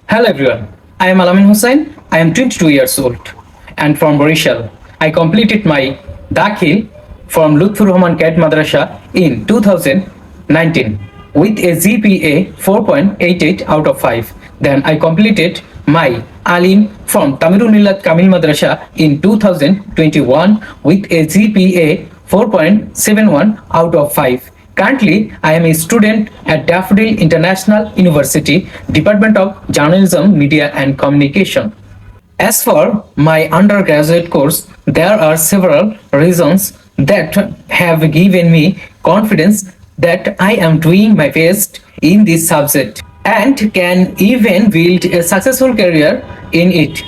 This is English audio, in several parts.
Hello everyone, I am Alamin Hussain. I am 22 years old and from Barishal. I completed my Dakhil from Lutfur Rahman Cat Madrasa in 2019 with a GPA 4.88 out of 5. Then I completed my Alim from Tamirunilat Kamil Madrasa in 2021 with a GPA 4.71 out of 5. Currently, I am a student at Daffodil International University, Department of Journalism, Media and Communication. As for my undergraduate course, there are several reasons that have given me confidence that I am doing my best in this subject and can even build a successful career in it.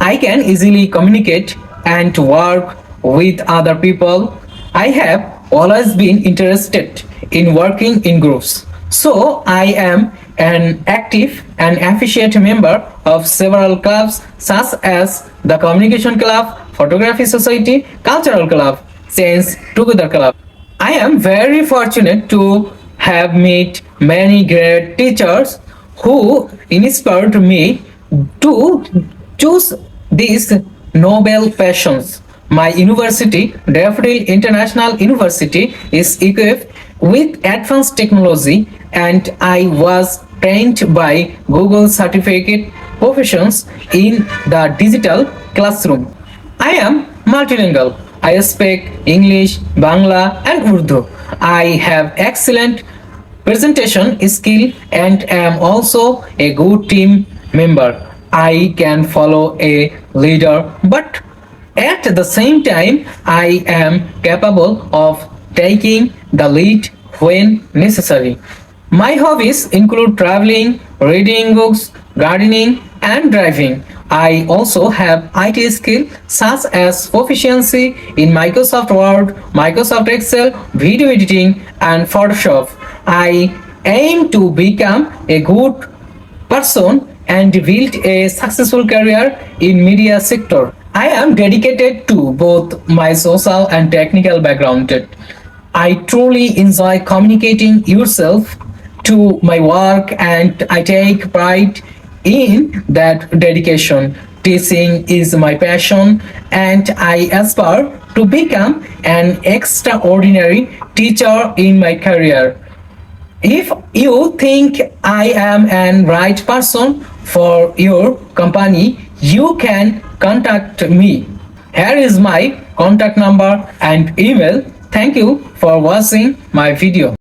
I can easily communicate and work with other people. I have always been interested in working in groups. So I am an active and efficient member of several clubs such as the Communication Club, Photography Society, Cultural Club, Change Together Club. I am very fortunate to have met many great teachers who inspired me to choose these noble passions. My university, Daffodil International University, is equipped with advanced technology and I was trained by Google certificate professions in the digital classroom. I am multilingual. I speak English, Bangla, and Urdu. I have excellent presentation skill and am also a good team member. I can follow a leader, but at the same time, I am capable of taking the lead when necessary. My hobbies include traveling, reading books, gardening, and driving. I also have IT skills such as proficiency in Microsoft Word, Microsoft Excel, video editing, and Photoshop. I aim to become a good person and build a successful career in media sector. I am dedicated to both my social and technical background. I truly enjoy communicating yourself to my work and I take pride in that dedication. Teaching is my passion and I aspire to become an extraordinary teacher in my career. If you think I am an right person for your company, you can contact me. Here is my contact number and email. Thank you for watching my video.